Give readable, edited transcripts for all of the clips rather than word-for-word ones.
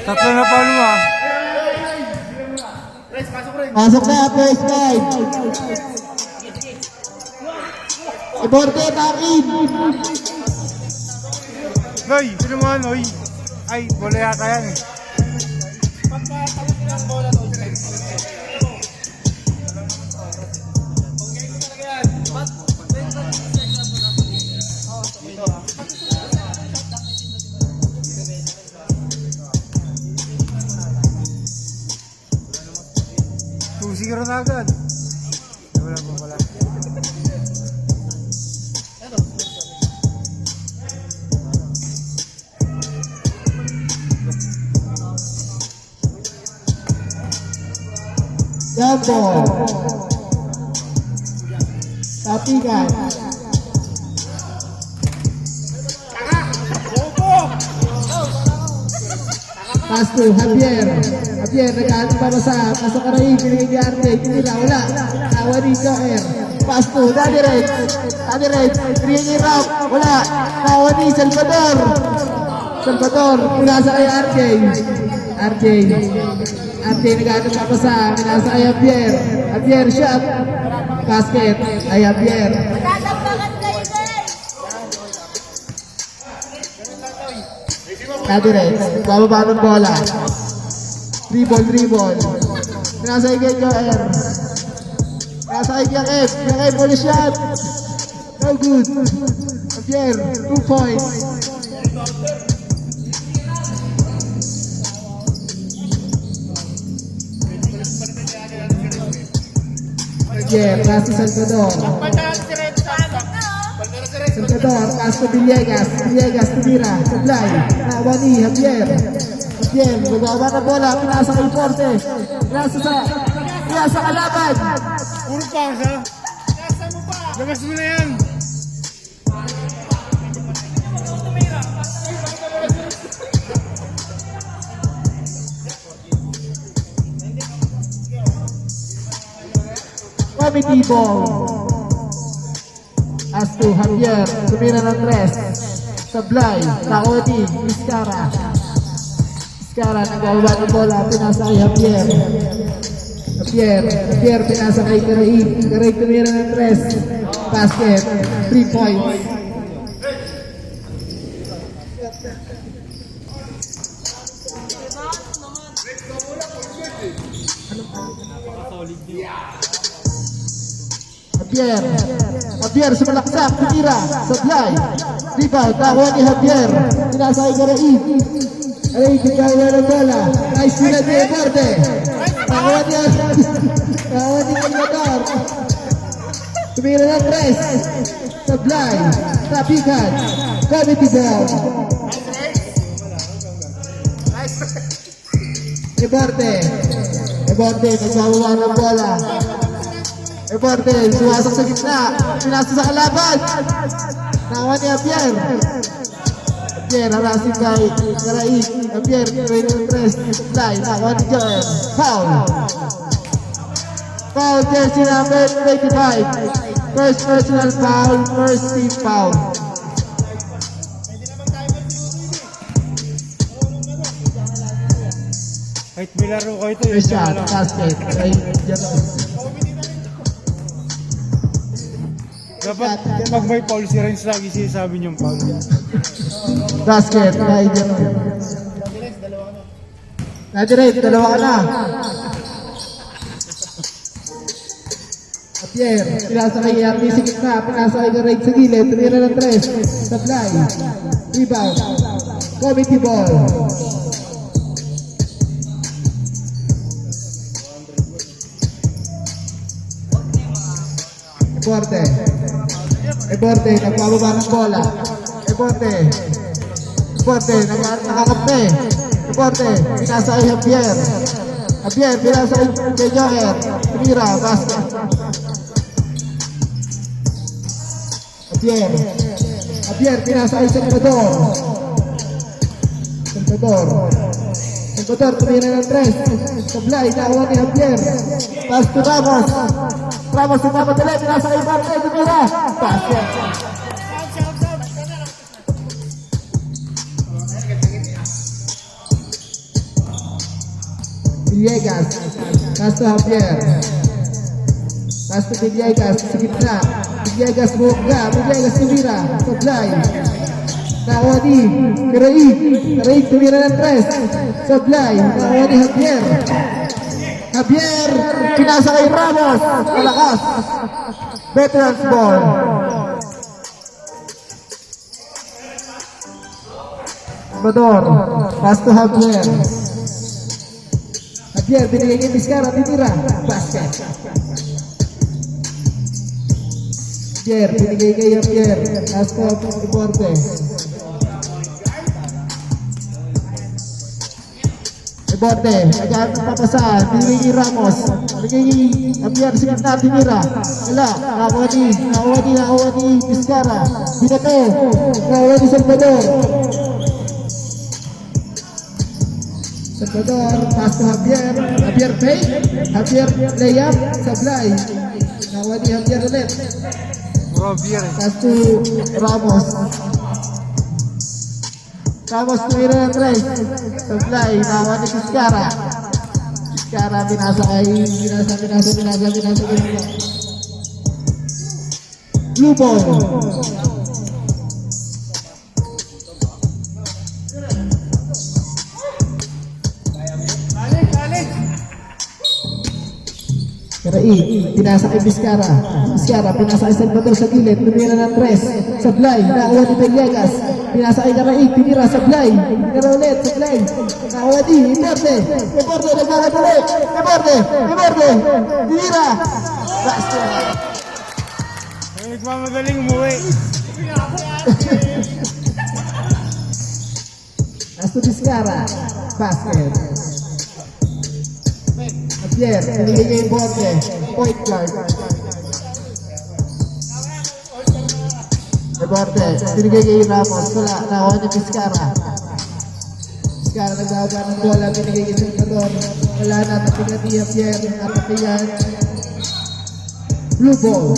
Tatlo na pa mo ah. Pasok na, first guide. Iborde, takin. Noy, sino mo Noy? Ay, bola yata yan eh. Siguro na agad. Wala pa pala. Jumbo. Tapigan. Pass to Javier. Javier, nagkaan para sa pasok karay. Pinigay ni Arte. Pinila, wala. Awa ni Joer. Pass to Dadiret. Dadiret. Pinigay ni Rock. Wala. Awa ni Salvador. Salvador. Pinasa kay RJ. RJ. RJ, nagkaan para sa pinasa kay Javier. Javier, shot. Basket. Ay Javier. Dadiret. Bababa ng bola. Dribble. Pinasa kay Joer. Pinasa kay Yakib. Yakib, ulit shot. No good. Javier, 2 points. Javier, pass to Salvador. Salvador, pass to Villegas. Villegas, tumira. Supply. Nawa ni Javier. Javier, magawa na bola. Pinasa kay Forte. Pinasa kalaban. Puro pass ha. Labas mo na yan. Committee ball. As to Javier, tumira ng 3. Sablay, Taodi, Iskara. Iskara, nagawa ng bola, pinasa kay Javier. Javier, pinasa kay Karaig. Karaig tumira ng 3. Basket, 3 points. Javier sumalaksak, tumira, Sablay. Rebound, nakuha ni Javier. Pinasa kay Karaig. Karaig, nagawa ng bola. Nice pila ni Iborde. Nakuha ni Salvador. Tumira ng 3. Sablay. Tapikan. Committee ball. Iborde, nagbabawa ng bola. Iborde, sumasok sa gitna. Pinasa sa kalaban. Nakuha ni Javier. Javier, harasin kay Karaig. Javier, gawin ng 3. Sablay. Nakuha ni Joel. Foul. Foul, jersey number 25. First personal foul, first team foul. Kahit may laro ko ito. First shot, basket. Dapat pag may foul si Renz lagi sinasabi niyong foul. Basket, kay Jerome. Nadirate, dalawa ka na. Javier, pinasa kay RD sa gitna, pinasa kay Gareg sa gilid, tumira ng 3. Sablay. Rebound. Committee ball. Iborde, nagbababa ng bola. Iborde, nakakampi. Iborde, pinasa kay Javier. Javier, pinasa kay Joher. Tumira, basket. Javier, pinasa kay Salvador. Salvador, tumira ng 3. Sablay, nakuha ni Javier. Pass to Ramos. Ramos, sumamadali, pinasa kay Barca, tumira. Basket. Villegas. Pass to Javier. Pass to Villegas. Sa gitna. Villegas buka. Villegas tumira. Supply. Nawani. Karaig tumira ng 3. Supply. Nawani Javier. Javier. Pinasa kay Ramos. Malakas. Veterans ball. Bador, pass to Javier. Javier, binigay kay Vizcarra, tinira. Basket. Javier, binigay kay Javier. Pass to Iborte. Iborte, agad papasahan. Binigay kay Ramos. Binigay kay Javier, sige na, tinira. Wala, nakawani, Vizcarra. Binato, nakawani Salvador. Salvador, pass to Javier. Javier fake. Javier layup. Sablay. Nawani Javier ulit. Pass to Ramos. Ramos tumira ng 3. Sablay. Nawani Vizcarra. Vizcarra binasa kay. Binasa. Blue ball. Karai, pinasa kay Vizcarra. Pinasa kay Salvador sa gilid. Tumira ng 3. Sablay, nakakuha ni Villegas. Pinasa kay Karai, tinira Sablay. Tinira ulit, Sablay. Nakakuha ni Iborte. Nagkakatuloy. Iborte. Tinira. Basket. Nagmamagaling umuwi. Pass to Vizcarra. Basket. Javier, binigay kay Iborte. Point guard. Iborte, binigay kay Ramos. Wala, nakuha ni Vizcarra. Vizcarra nagbaga ng bola. Binigay kay Salvador. Wala na, tapigan ni Javier. Natapigan. Blue ball.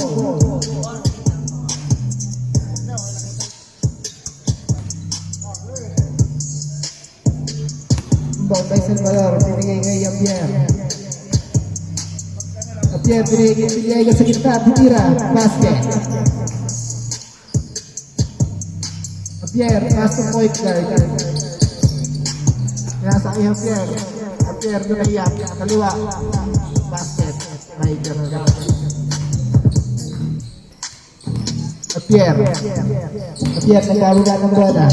Ball by Salvador. Binigay kay Javier. Javier, binigay kay Villegas sa gitna. Tinira. Basket. Javier, pass to point guard. Pinasa kay Javier. Javier, dumayap. Kaliwa. Basket. Javier, nagkabuga ng bola.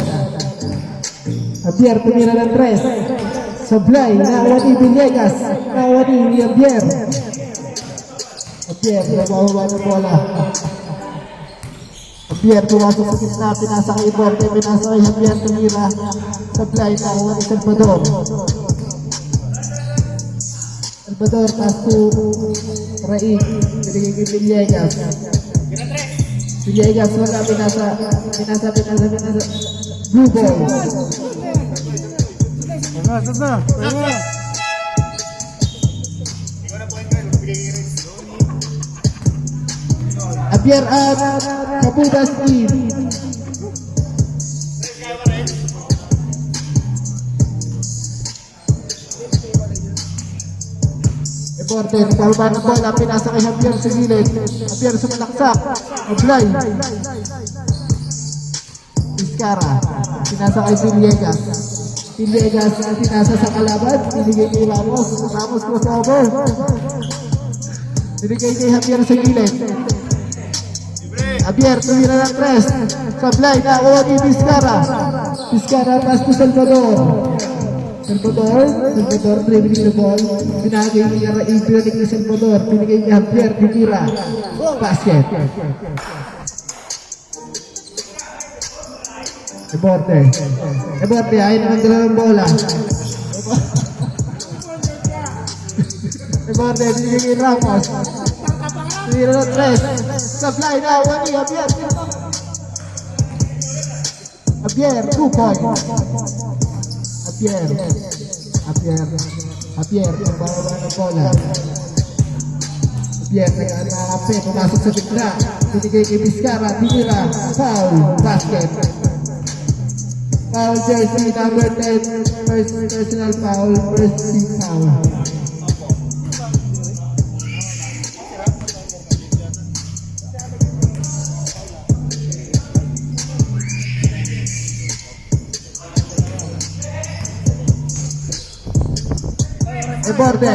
Javier, tumira ng 3. Sablay, nakuha ni Villegas. Nakuha ni Javier. Javier, nagkabuga ng bola. Javier, pumasok sa gitna. Pinasa kay Iborte. Pinasa kay Javier, tumira. Sablay, nakuha ni Salvador. Salvador, pass to Rai. Binigay kay Villegas. Villegas, wala. Pinasa. Blue ball. Javier at Kapuda Steve. Iborte, nagkaroon ng bola. Pinasa kay Javier sa gilid. Javier sumalaksak. Oblay. Vizcarra. Pinasa kay Villegas. Villegas pinasa sa kalaban. Binigay kay Ramos. Ramos crossover. Binigay kay Javier sa gilid. Javier, tumira ng 3. Sablay, nakuha ni Vizcarra. Vizcarra, pass to Salvador. Salvador, dribbling the ball. Binagay niya Rai, pinagay ni Salvador. Binigay niya Javier, tinira. Basket. Iborte, ayaw naman dala ng bola. Iborte, binigay kay Ramos. Tinira ng 3. Sablay, nakuha ni Javier. Javier, 2 points. Javier, nagbawa ng bola. Javier, nag-aarape, pumasok sa bigla. Binigay kay Vizcarra, tinira, foul, basket. Foul jersey, number 10, first personal foul, first team foul. Eborde,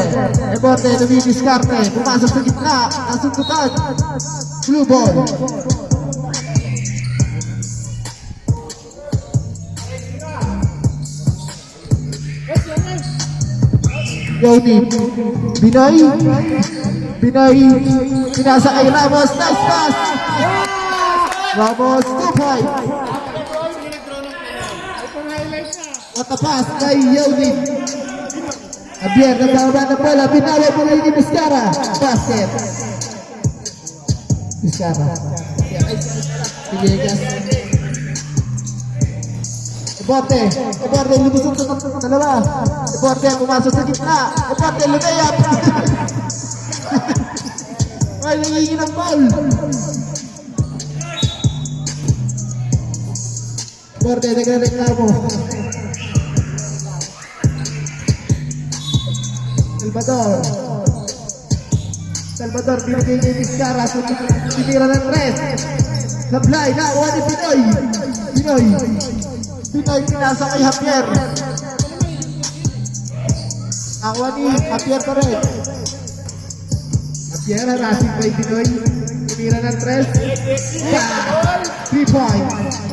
dumidiskarte, pumasok sa gitna, nasundutan, blue ball. Yoni, Binoy, pinasa kay Ramos, nice pass! Ramos, 2-5. What a pass kay Yoni. Javier, nagbaba ng bola, pinawag mo lang yung Vizcara. Basket. Vizcara. Piligas. Eborde, lumusok sa dalawa. Eborde, pumasok sa gitna. Eborde, lumeyap. Ay, nangingin ang foul. Eborde, nagreklamo. Salvador, binigay kay Vizcara. Tinira ng tres. Sablay, nakuha ni Pinoy, pinasa kay Javier. Nakuha ni Javier pa rin. Javier, harassing kay Pinoy. Tinira ng tres. 3 points.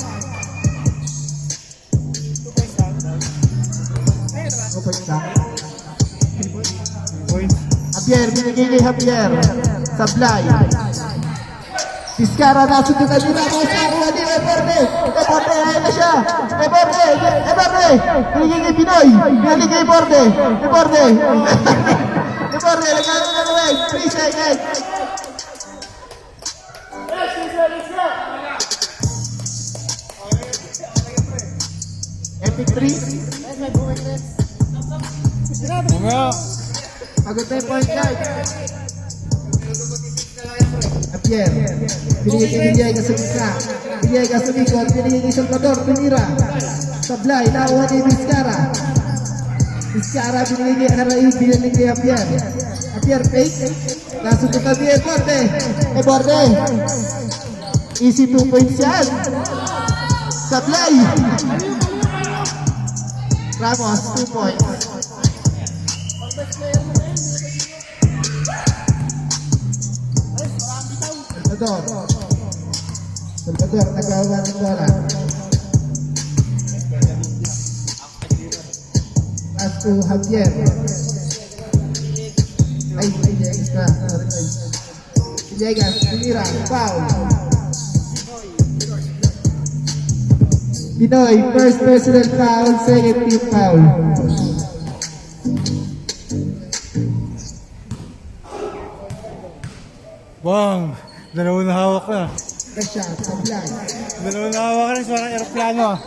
Javier, binigay kay Javier. Sablay. Vizcara, nasundukan ni Ramos. Nakuha ni Eborde, ayun na siya. Eborde, binigay kay Pinoy. Binigay kay Eborde. Eborde, lagyan na rin. 3 seconds. Epic 3. Agad na yung point guard. Javier, binigay kay Villegas sa gitna. Villegas umikot, binigay kay Salvador, pinira. Sablay, nakuha ni Vizcara. Binigay kay Araig, binigay kay Javier. Javier, fake. Nasundukan ni Eborde. Easy 2 points yan. Sablay. Ramos, 2 points. Salvador, nagawa ng bola. Pass to Javier. Ay, Villegas na. Villegas, pinira, foul. Pinoy, first personal foul, second team foul. Bang! Dalawang hawak na. Kasha, Sablay. Dalawang hawak na, parang aeroplano.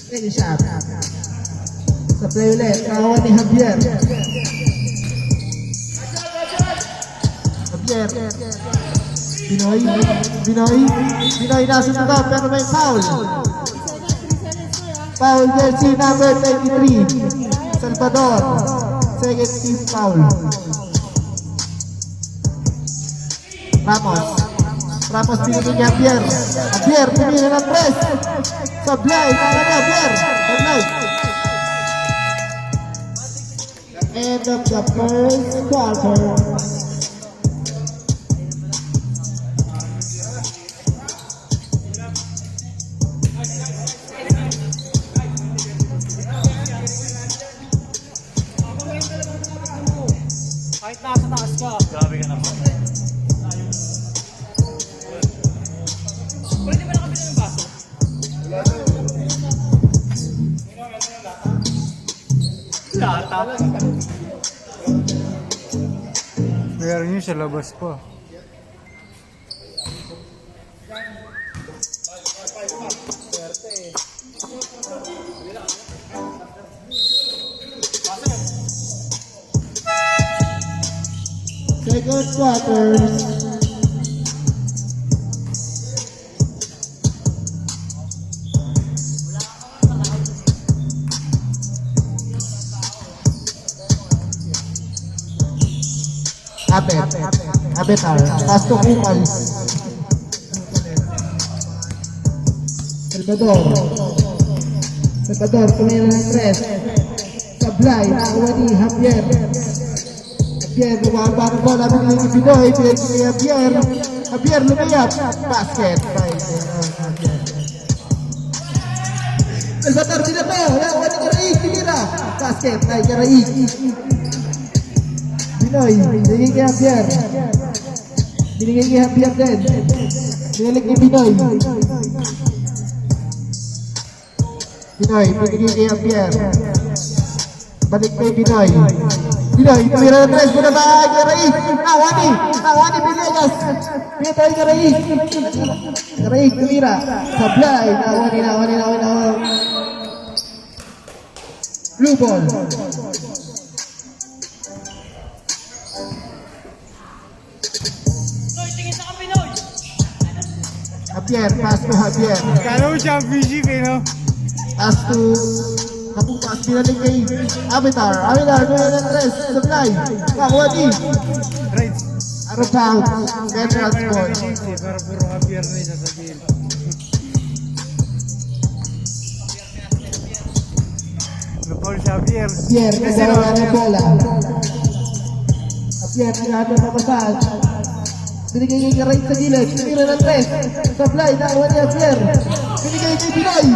Take a shot. Sablay ulit, nakawa ni Javier. Pinoy nasunod pero may foul. Foul jersey number 23. Salvador. Second team foul. Ramos pinili ni Javier. Javier pinili ng press. Sablay, naka ni Javier. Sablay. End of the first quarter. Kahit nasa taas ka. Grabe ka naman. Pwede ba nakabili ng baso? Lata. Meron yun sa labas pa. Second quarter. Abetar. Pass to Kumal. Salvador. Salvador, tumira ng 3. Sablay, nakakuha ni Javier. Javier, lumaba ng bola, binigay ni Pinoy, binigay ni Javier. Javier, lumayap. Basket. Salvador, dinato. Nakakuha ni Karai, tinira. Basket, ay Karai. Pinoy, binigay kay Javier. Binigay kay Javier din. Binalik ni Pinoy. Pinoy, binigay kay Javier. Balik kay Pinoy. Pinoy, tumira ng 3. Muna ba? Karai. Nawani Villegas. Pinoy, Karai. Karai, tumira. Sablay. Nawani. Blue ball. Javier, pass to Javier. Kala mo championship eh, no? Pass to Kapupas, binalik kay Avatar, gawin ng 3, Sablay, kakuha ni Right. Arapaut, Veteran Sport. Para puro Javier na yung sasabihin. Paul Javier. Javier, nagdarawa ng bola. Javier, nagdarawa ng pasal. Binigay kay Karay sa gilid, tumira ng 3, Sablay, nakakuha ni Javier. Binigay kay Pinoy,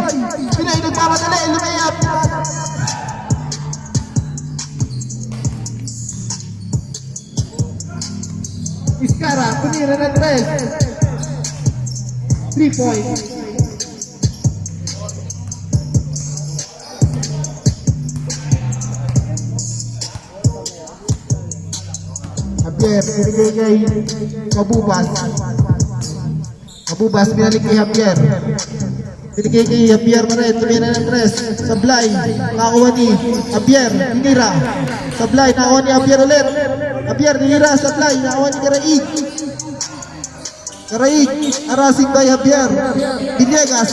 nagpapadali, lumayap. Iskara, tumira ng 3. 3 points. Javier, binigay kay Kabubas. Kabubas, binalik kay Javier. Binigay kay Javier pa rin, tumira ng 3. Sablay, nakakuha ni Javier, tinira. Sablay, nakakuha ni Javier ulit. Javier, tinira, Sablay, nakakuha ni Karaig. Karaig, arasing by Javier. Villegas,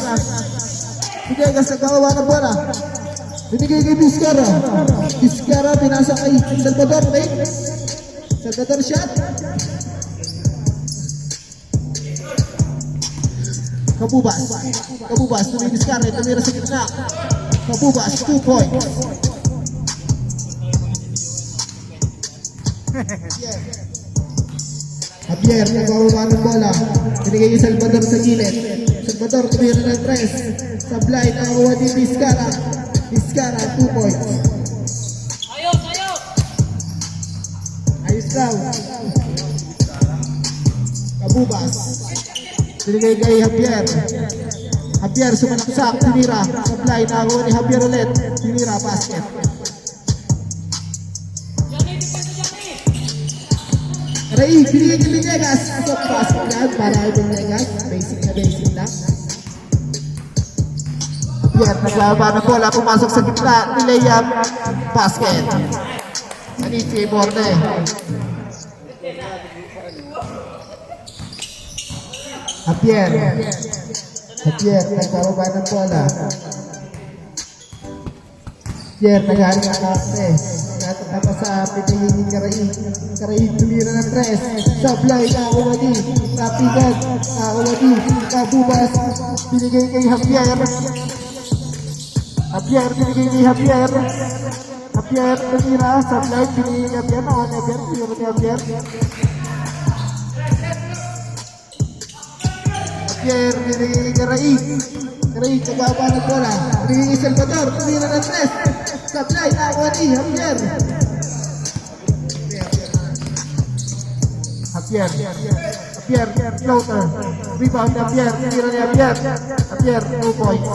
nagkakawa ng bola. Binigay kay Vizcara, pinasa kay Salvador, Salvador shot. Kabubas, tuminis ka rin, tumira sa gitna. Kabubas, 2 points. Javier, nagwawaba ng bola. Binigay yung Salvador sa gilid. Salvador, tumira ng 3. Sablay, nakakuha ni Vizcara, 2 points. Ayos daw. Kabubas. Binigay kay Javier. Javier sumanaksak, tinira. Sablay, nakakuha ni Javier ulit. Tinira, basket. Ray, binigay kay Villegas. Stop basket yan para kay Villegas. Basic lang. Javier, naglaba ng bola. Pumasok sa gitna. Nilayap. Basket. Manichi Borde. Javier, nagbababa ng bola. Javier, naghahanap ng kape. Nagtatapa sa pinigay ni Karai, tumira ng 3. Sablay, nakakuha ni Rapidad, nakakuha ni Kabubas. Binigay kay Javier. Binigay kay Javier. Javier, tumira. Sablay, binigay kay Javier. Nakakuha ni Javier, tumira kay Javier. Javier, binigay kay Karai, nagbaba ng bola. Binigay kay Salvador, tumira ng 3. Sablay, nakakuha ni Javier. Javier, floater. Rebound ni Javier, tumira ni Javier. Javier, 2 points.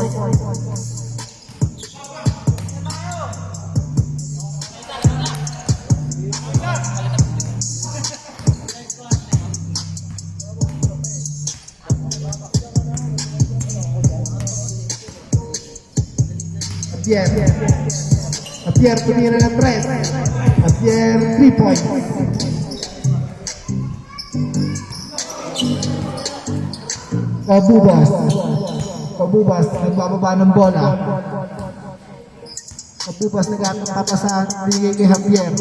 Javier, tumira ng 3. Javier, 3 points. Kabubas, nagbababa ng bola. Kabubas, nagkakapasahan, binigay kay Javier.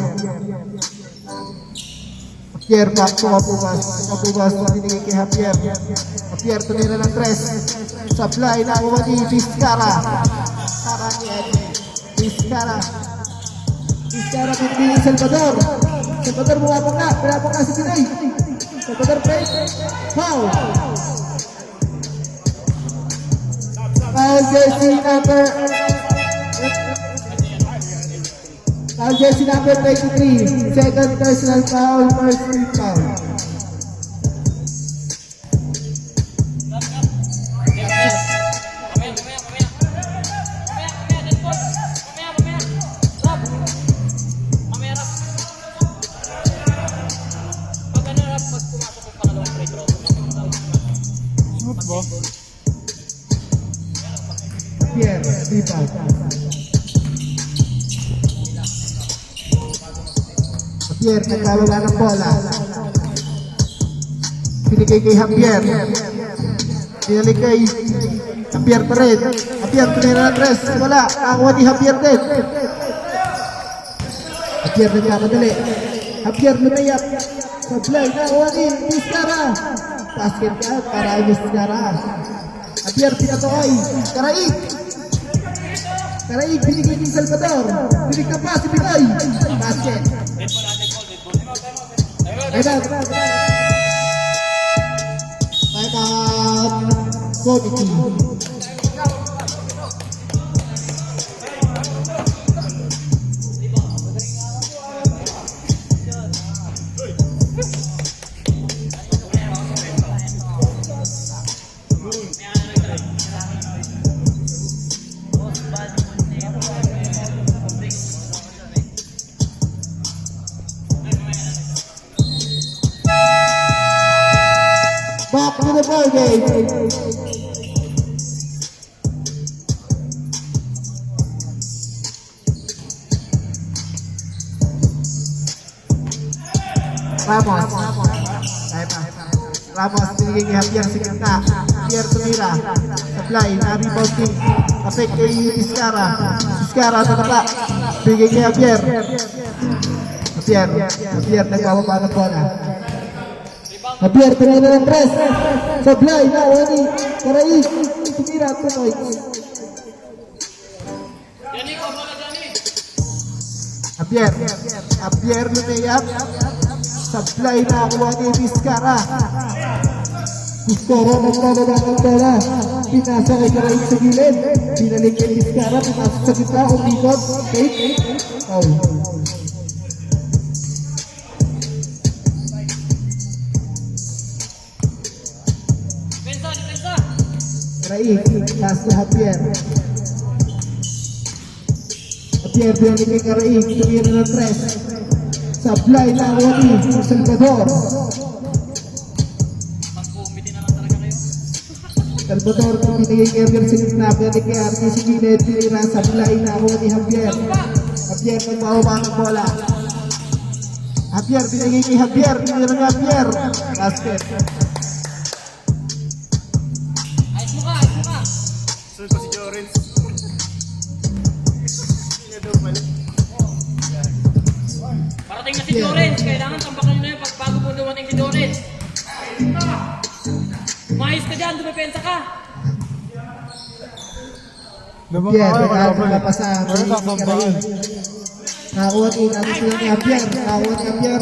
Javier, back to Kabubas, binigay kay Javier. Javier, tumira ng 3. Sablay, nakakuha ni Vizcara. Vizcara. Vizcara pinipili Salvador. Salvador bumabangka si Pinoy. Salvador play. Foul. Foul jersey number 23. Second personal foul, first free foul. Smooth ba? Pierre, free foul. Javier, nagkawala ng bola. Binigay kay Javier. Binalik kay Javier pa rin. Javier, tunay na tres. Wala, nakakuha ni Javier din. Javier nagkamadali. Javier lumayap. Sablay, nakakuha ni Vizcara. Basket ka, para ay Vizcara. Javier, pinatukoy. Karaig. Karaig, binigay kay Salvador. Binig na pa si Pinoy. Basket. Time out. Committee. Back to the ball game. Ramos. Ramos binigay kay Javier sa gitna. Javier tumira. Supply, na-rebounding. Apek kay Vizcara. Vizcara sa tapa. Binigay kay Javier. Javier nagpapaba ng bola. Javier, pinagin ng press. Sablay, nawani. Karaig. Tumira, Pinoy. Javier lumayap. Sablay, nakakuha ni Vizcara. Vizcara, nagpapaba ng bola. Pinasa kay Karaig sa gilid. Binalik kay Vizcara. Pinasa sa gitna. Umikot. Take. Foul. Karaig, pass to Javier. Javier, binalik kay Karaig. Tumira ng tres. Sablay na Wani, Salvador. Salvador, binigay kay Javier sa gitna. Binalik kay RT sa gilid. Tinira, sablay na Wani, Javier. Javier, nagpahaba ng bola. Javier, binigay kay Javier. Tinira ng Javier. Basket. Sunod pa si Jorens. Parating na si Jorens, kailangan tambakan mo na yun bago po dumating si Jorens. Umayos ka dyan, dumipensa ka. Javier, nagpapasahan. Nakakuha ni natin sila ni Javier. Nakakuha ni Javier.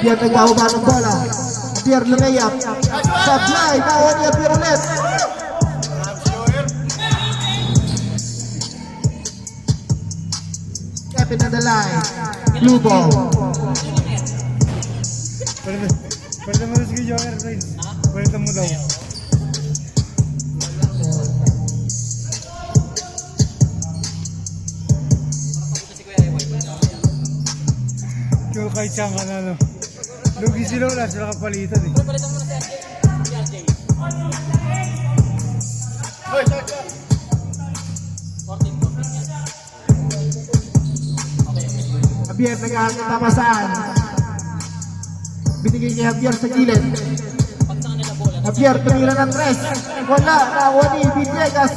Javier nagpahaba ng bola. Javier lumayap. Supply, nakakuha ni Javier ulit. Kevin on the line. Blue ball. Pwede mo si Jorens. Pwede mo daw. Kaya kahit siyang ka na, no? Lugi sila, wala sila kapalitan eh. Palitan mo na si RJ. Javier nagkakapasahan. Binigay ni Javier sa gilid. Javier tumira ng tres. Wala, nakakuha ni Villegas.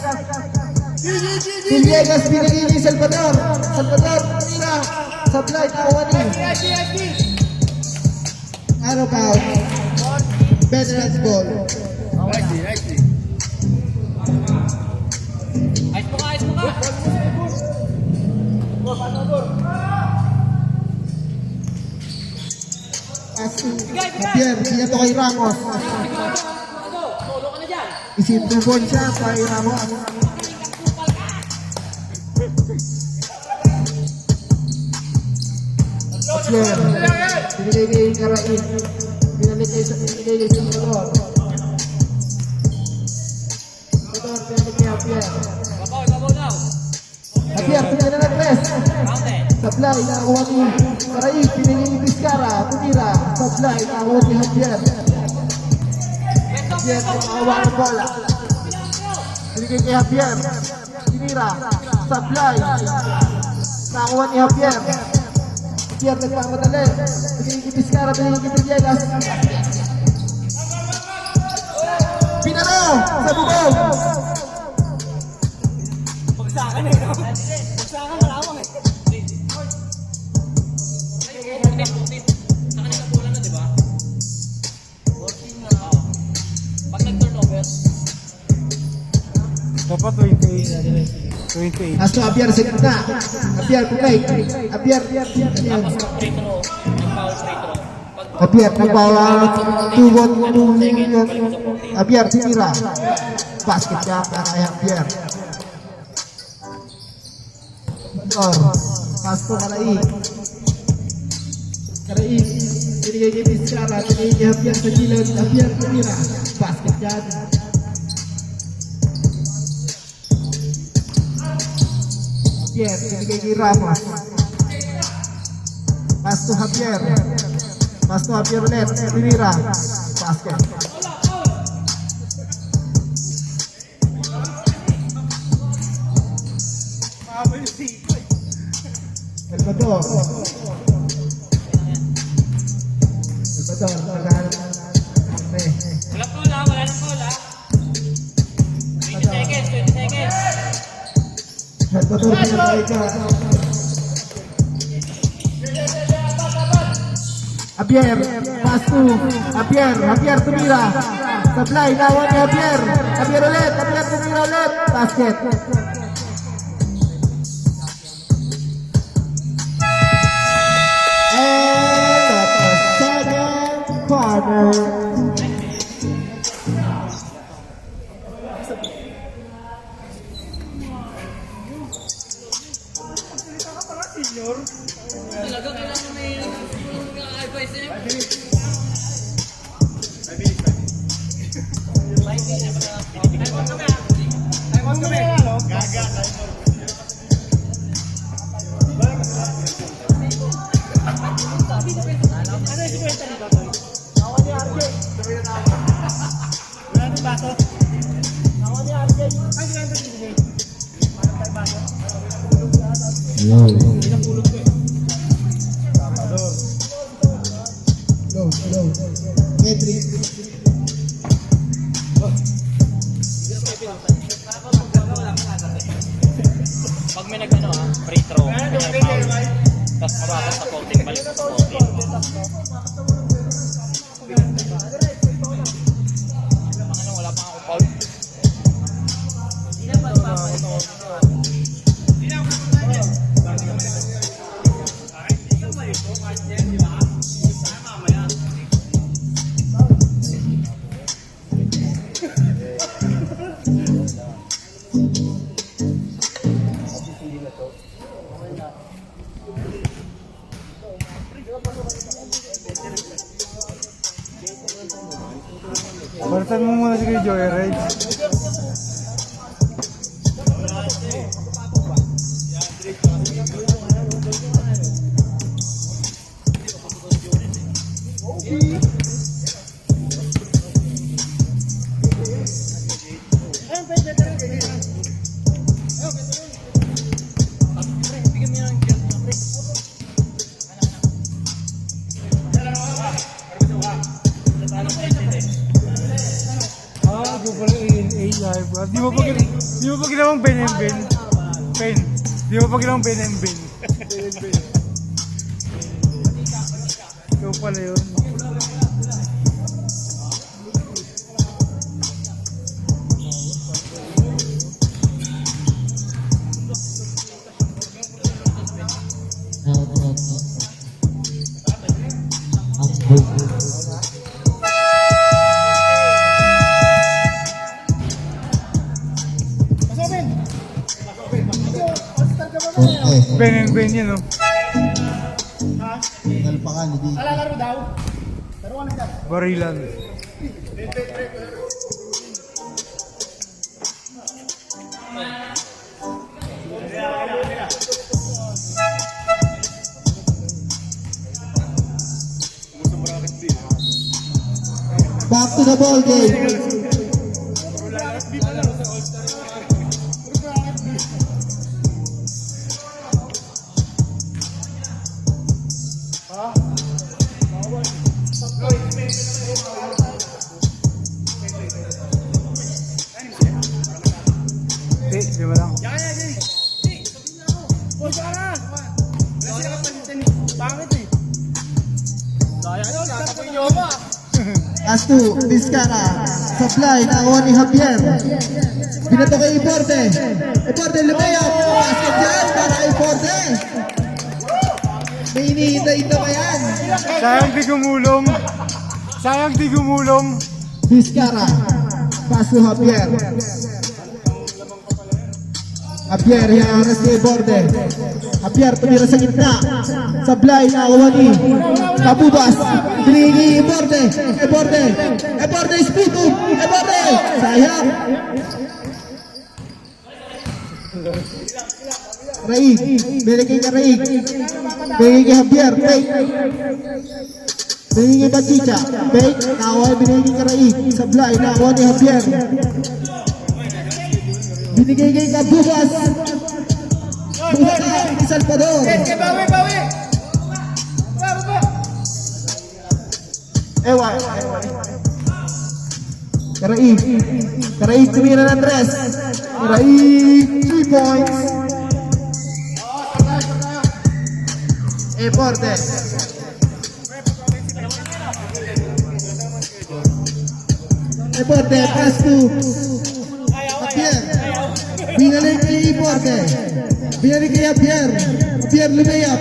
Villegas binigay ni Salvador. Salvador tumira. Sablay, nakakuha ni. Ano ba? Veterans ball. Ayos mo ka, ayos mo ka. Pass to Javier. Siya to kay Ramos. Solo ka na dyan. Isintubon siya kay Ramos. Javier. Binigay kay Karain. Binigay kay Salvador. Salvador, binigay kay Javier. Babaw daw. Javier, pinagay na tres. Mountain. Sablay, nakakuha ni Karain. Binigay ni Vizcara. Tumira. Sablay, nakakuha ni Javier. Javier, nakakuha ng bola. Binigay kay Javier. Tumira. Sablay. Nakakuha ni Javier. Javier, nagpapadali. Binigay kay Vizcara. Binigay kay Villegas. Pinano sa bubong. Bagsakan eh. Bagsakan malamang eh. Sa kanila bola na, di ba? Pag nag-turnover, Dapat 28. 28. Aso Javier sa gitna. Javier, pumay. Javier. Ayan. free throw, nag-foul free throw. Pag Javier, nagbawa 2-1. Javier, sinira. Basket niya para kay Javier. Pass to Karain. Karain. Binigay kay Vizcara. Binigay kay Javier sa gilid. Javier, sinira. Basket niya. Javier, binigay kay Ramos. Pass to Javier. Pass to Javier ulit. Sinira. Basket. Salvador. Naghahanap ng wala foul ha, wala nang foul ha. 20 seconds, 20 seconds. Salvador pinagay ka. Javier, pass to Javier tumira. Sablay, lawan ni Javier. Javier ulit, Javier tumira ulit. Basket. And at the second quarter. Talaga kailangan may advice niya. Medri. Pag may nag-ano ha, free throw, may foul. Tapos mababa sa 14, balik sa 14. Ano, wala pa akong foul. Balitan mo muna si Kuya Joyride. Di mo pa ginawang Ben and Ben. Ben. Di mo pa ginawang Ben and Ben. Ikaw pala yun. Ang Forte. Ben and Ben yan, oh. Nalpakan, hindi. Barilan. Back to the ball game. Di ba lang? As to Vizcara. Supply na ako ni Javier. Binato kay Iporte. Iporte lumayap. Basket dyan para Iporte. May iniintay na ba yan? Sayang di gumulong. Sayang di gumulong. Vizcara. Pass to Javier. Javier, hinaharas kay Iporte. Javier, tumira sa gitna. Supply na ako ni Kabubas. Binigay Iporte. Iporte. Iporte is puto. Iporte. Sayang. Raig. Binigay ka Raig. Binigay kay Javier. Fake. Binigay kay Bachicha. Fake. Nakuha binigay kay Raig. Supply. Nakuha ni Javier. Binigay kay Kabubas. Buhat ni Salvador. Ewan. Karaig tumira ng tres. Karaig 3 points. Eporte. Eporte, pass to Javier. Binalik kay Eporte. Binalik kay Javier. Javier lumayap.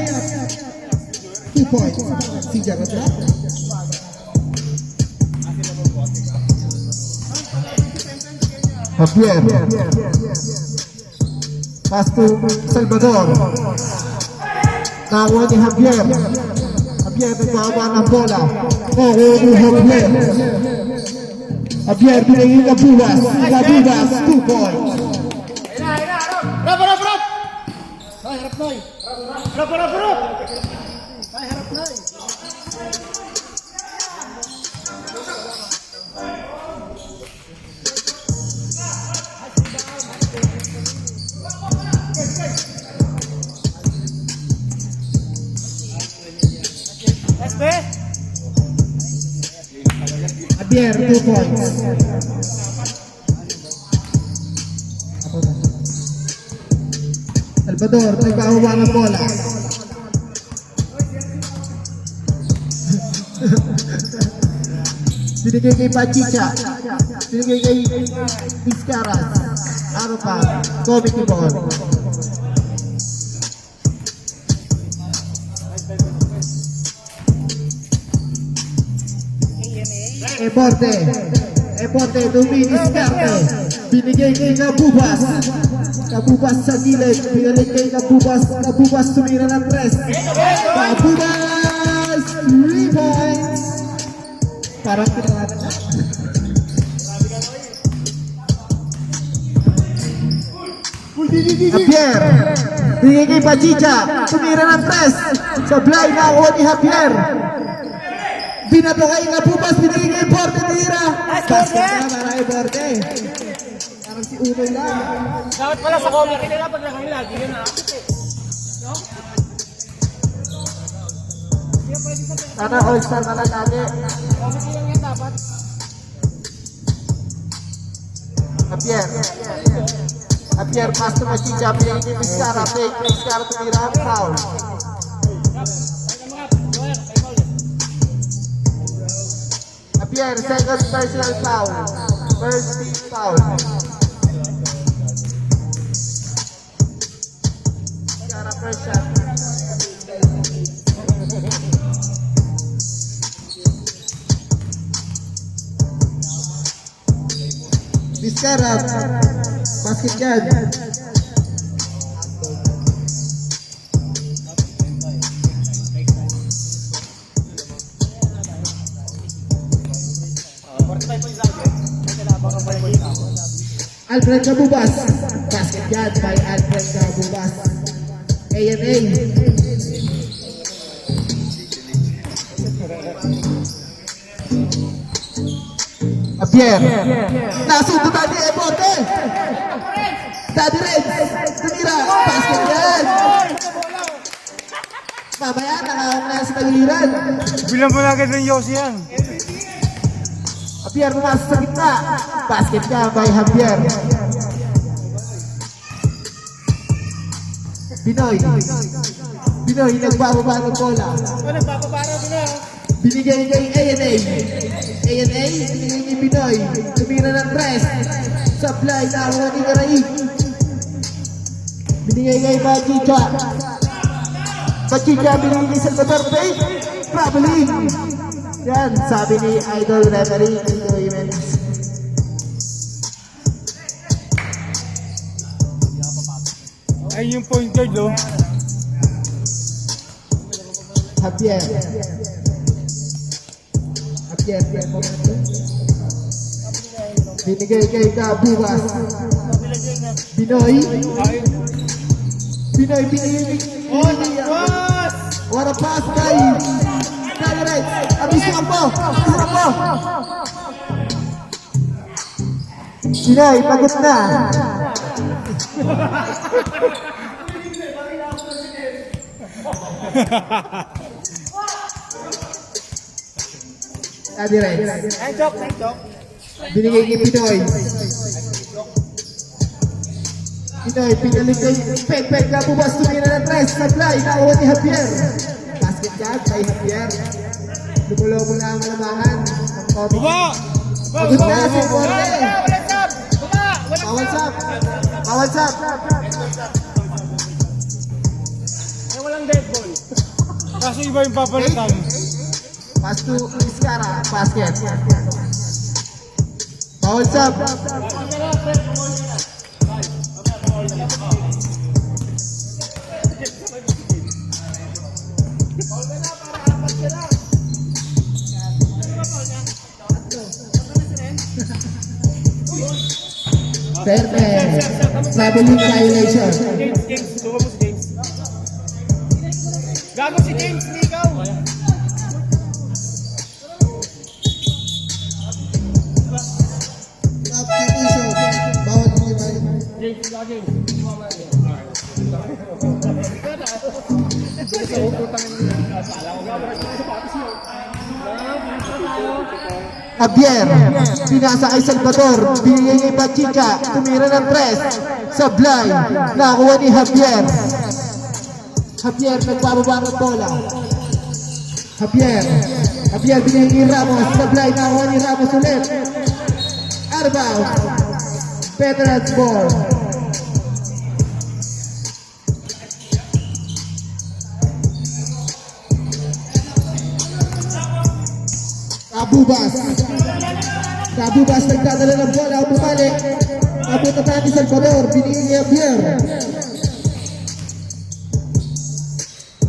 2 points. Si Jarrod drop. Javier. Pass to Salvador. Nakuha ni Javier. Javier nagbawa ng bola. Nakuha ni Javier. Javier binigay Kabubas. Kabubas 2 points. Javier 2 points. Salvador, nagbawa ng bola. Binigay kay Bachicha. Binigay kay Vizcara. Ano pa? Comic ball. Eporte. Eporte, Dominis Carte. Binigay kay Kabubas. Kabubas sa gilid. Binigay kay Kabubas. Kabubas tumira ng tres. Kabubas! 3 points. Parang kinangat na. Javier. Binigay kay Bachicha. Tumira ng tres. Supply na ako ni Javier. Binato kay Kabubas, binigay kay Iporte, tira. Basket na para Iporte. Parang si Unoy lang. Dapat pala sa comic nila pag nakang lagi yun ha. Sana all-star na lang lagi. Comic lang yan dapat. Javier. Javier, pass to Bachicha, binigay kay Vizcara. Fake, Vizcara tumira ang foul. Javier, second personal foul. First team foul. Vizcara first shot. Vizcara, basket yan. Alfred Cabubas. Basket yan by Alfred Cabubas. A&A. Javier. Nasundo tadi Ebote. Tadi Red. Tumira. Basket yan. Mamaya nakawang na sa tagiliran. Bilang mo na agad ng Yossi yan. Javier pumasok sa gitna. Basket niya by Javier. Pinoy. Pinoy nagbababa ng bola. Binigay kay A&A. A&A, binigay ni Pinoy. Tumira ng press. Supply na ako ni Garay. Binigay kay Bachicha. Bachicha, binigay kay Salvador Bay. Traveling. Yan, sabi ni Idol Referee Nico Jimenez. Ayun yung point guard, oh. Javier. Javier, binigay kay Cabubas. Pinoy. Pinoy, binigay kay what a pass kay Dagray. Abis mo po. Pinoy, pagod na. Dagray. Binigay kay Pinoy. Pinoy, pinalik kay Pek Cabubas. Tumira ng tres. Supply, nakuha ni Javier. Basket yan kay Javier. Lumulobo na ang malamangan. Baba! Pagod na si Borne. Pawalsap. Walang dead ball. Kaso iba yung papalitan. Pass to Vizcara. Basket. Pawalsap. Fairness. Traveling violation. Gago si James, hindi ikaw. Substitution. Bawat Javier, pinasa kay Salvador, binigay kay Bachicha, tumira ng press, sablay, nakuha ni Javier. Javier, nagbababa ng bola. Javier, binigay kay Ramos, sablay, nakuha ni Ramos ulit. Arbaw, Veterans ball. Cabubas nagdadala ng bola, bumalik. Napunta pa ni Salvador, binigay ni Javier.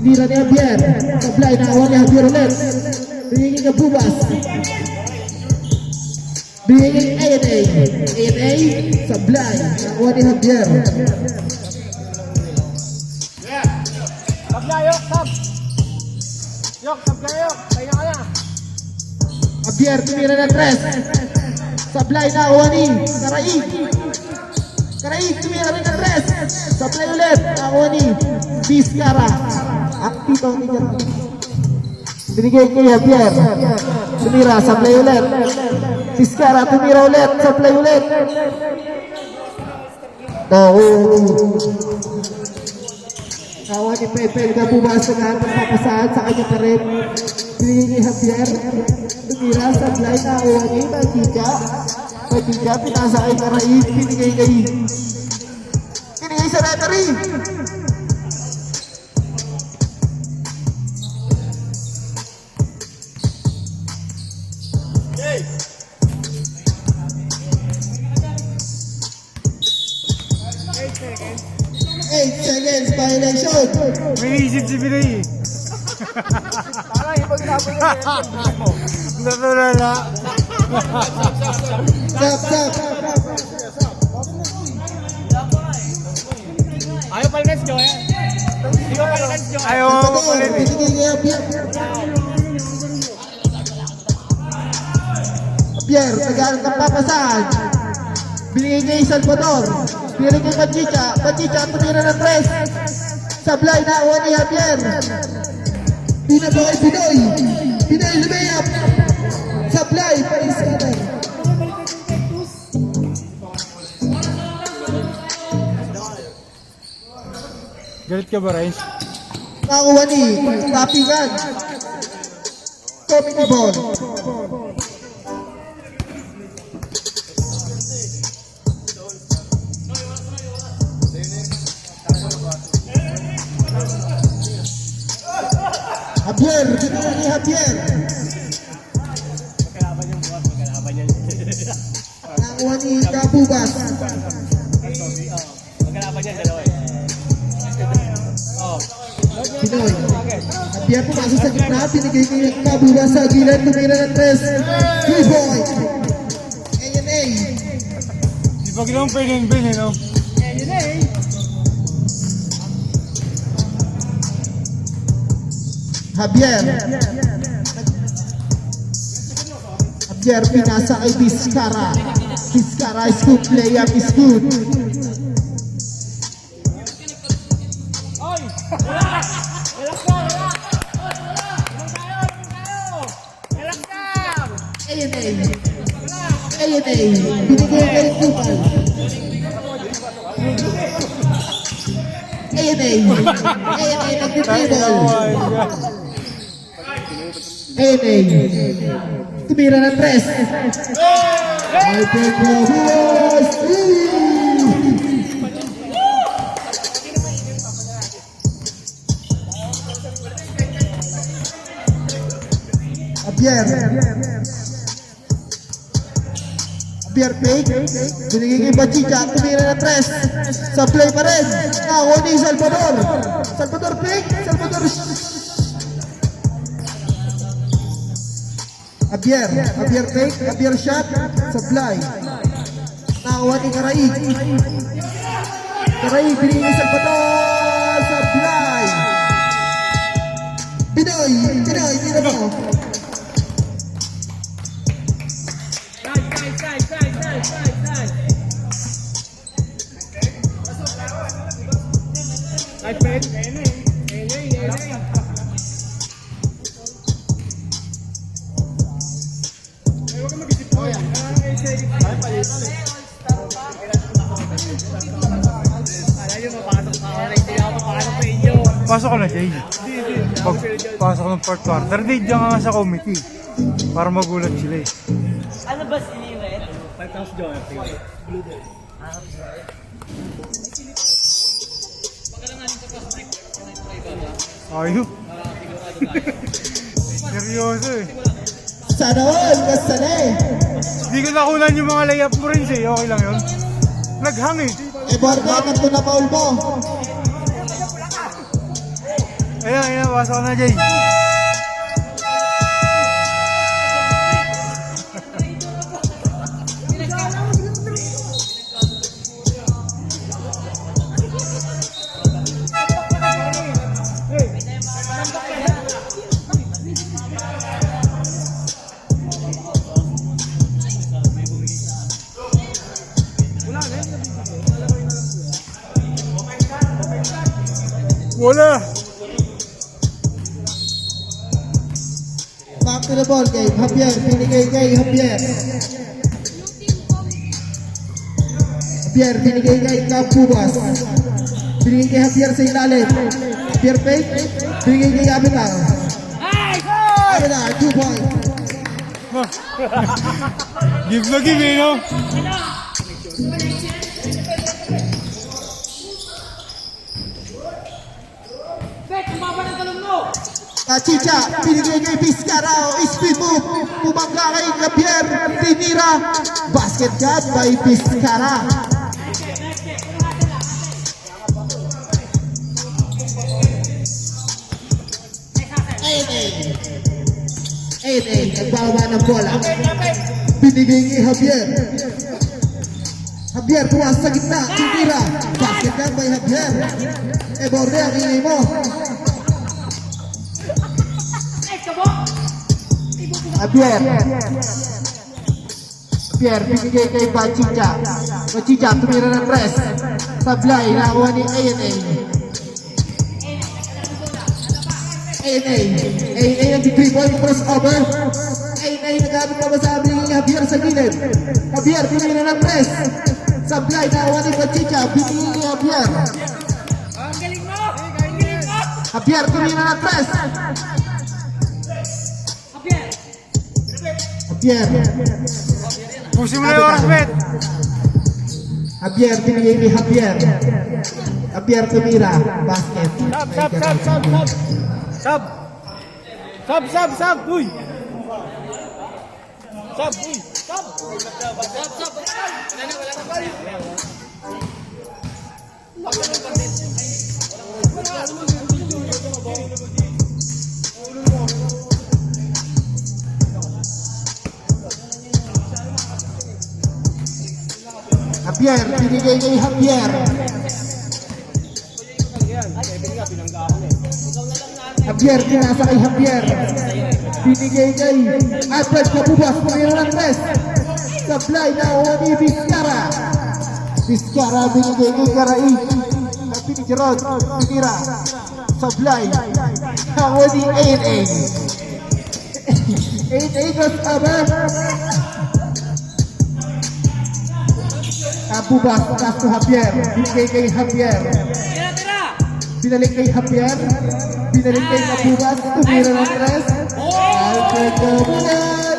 Lira ni Javier, sablay, nakawa ni Javier ulit. Binigay ni Cabubas. Binigay ni A&A, sablay, nakawa ni Javier. Tablayok, tab. Tablayok, kaya ka na. Javier, tumira ng tres. Sablay, nakawa ni Karaig, tumira rin ng tres. Sablay ulit, nakawa ni Vizcara. Aktibo ni Javier. Binigay kay Javier. Tumira, sablay ulit. Vizcara, tumira ulit, sablay ulit. Nakawa ni Pepe, Cabubas na papasahan sa kanya pa rin. Binigay ni Javier. Tumira, sablay, nakawa ni Bachicha. Bachicha, pinasa kay Karaig. Binigay sa referee. Eight seconds violation. May isip si Pinay. Natulala. Stop. palkas, Joel. Hindi ko palkas, Joel. Ayaw nga Salvador, makulit eh. binigay kay Javier. Javier, nagalang ng papasahan. Binigay kay Salvador. Binigay kay Bachicha. Bachicha, tumira ng press. Sablay na ako ni Javier. Pinaba kay Pinoy. Pinoy lumayap. Sablay, paris ka na. Galit ka ba, Rice? Nakakuha ni Tapingan. Tommy Ball. Javier, binigay ni Javier. Nakakuha ni Kabubas. Magkalaban yan, dalawa eh. Oh. Pinoy. Javier pumasok sa gitna, binigay kay Kabubas sa gilid, tumira ng 3. Three-boy. A&A. Di pa ginawang pwede yung bin, eh, no? Javier. Javier pinasa kay Vizcara. Vizcara is good, layup is good. A&A. A&A. Binigay kay Kupal. A&A. A&A nag-dribble. A&A. Tumira ng 3. I think Kabubas. Javier. Javier fake. Binigay kay Bachicha. Tumira ng 3. Sa play pa rin. Nakakuha ni Salvador. Salvador fake. Salvador. Javier. Javier fake. Javier shot. Supply. Nakakuha ni Karaig. Karaig. Binigay kay Salvador. Supply. Pinoy. Pinoy. Tira mo. Pasok ko na, Jay. Pag pasok ng fourth quarter, di dyan nga sa committee. Para magulat sila eh. Ano ba siniwet? 5,000 Joel. Ayun. Seryoso eh. Sana all. Kasali. Hindi ko nakunan yung mga layup mo rin eh. Okay lang yun. Naghang eh. Borde, kanto na paul mo. Ayun, ayun. Pasok ko na, Jay. Wala. Back to the ball game. Javier, binigay kay Javier. Javier, binigay kay Kabubas. Binigay kay Javier sa ilalim. Javier fake. Binigay kay Abital. Abital, 2 point. Give na give eh, no? Chicha, binigay kay Vizcara. Speed move. Pumangga kay Javier. Tinira. Basket cut by Vizcara. Nagbawa ng bola. Binigay kay Javier. Javier bukas sa gitna, titira. Basket lang by Javier. Borde ang ingay mo. Javier. Javier, binigay kay Bachicha. Bachicha, tumira ng tres. Sablay, nakuha ni ANA. ANA ang 3-point crossover. ANA nagamit pa ba sa abiling ni Javier sa gilid. Javier, tumira ng tres. Sablay, nakuha ni Bachicha. Binigay ni Javier. Javier, tumira ng tres. Javier. Pusin mo na yung oras, Bet. Javier, binigay ni Javier. Javier tumira. Basket. Sab. Uy. Javier, binigay kay Javier. Javier, tinasa kay Javier. Binigay kay Alfred Kabubas, tumira ng tres. Sablay, nakuha ni Vizcara. Vizcara, binigay kay Karai. Sabi ni Gerard, tumira. Sablay, nakuha ni ANA. ANA goes over. Kabubas, pass to Javier. Binigay kay Javier. Binalik kay Javier. Binalik kay Kabubas. Tumira ng tres. Alfred Kabubas.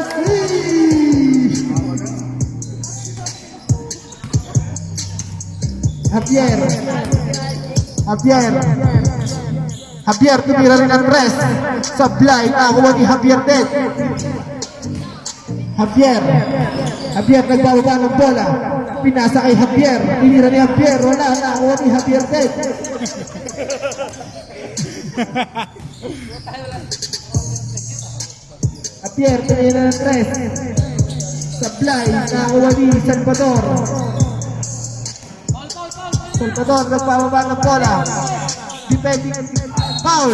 Javier, tumira rin ng tres. Sablay, nakuha ni Javier din. Javier, nagbababa ng bola. Pinasa kay Javier. Tinira ni Javier. Wala, nakuha ni Javier din. Javier, tumira ng tres. Sablay, nakuha ni Salvador. Salvador, nagbababa ng bola. Defending foul.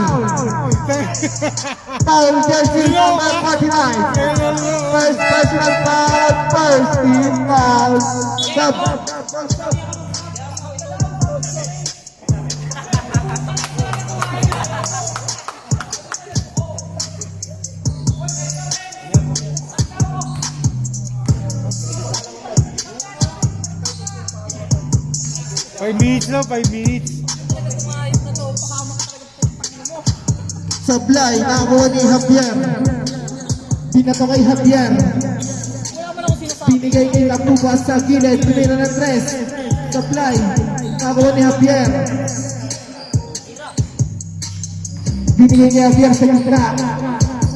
Foul, jersey number 49. First personal foul, first team foul. Sub. Five minutes. Sablay, nakuha ni Javier. Binato kay Javier. Binigay kay Kabubas sa gilid. Tumira ng tres. Sablay, nakuha ni Javier. Binigay ni Javier sa gitna.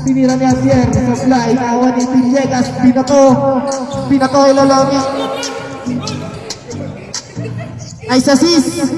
Tinira ni Javier. Sablay, nakuha ni Villegas. Binato kay Loloni. Ay sa sis.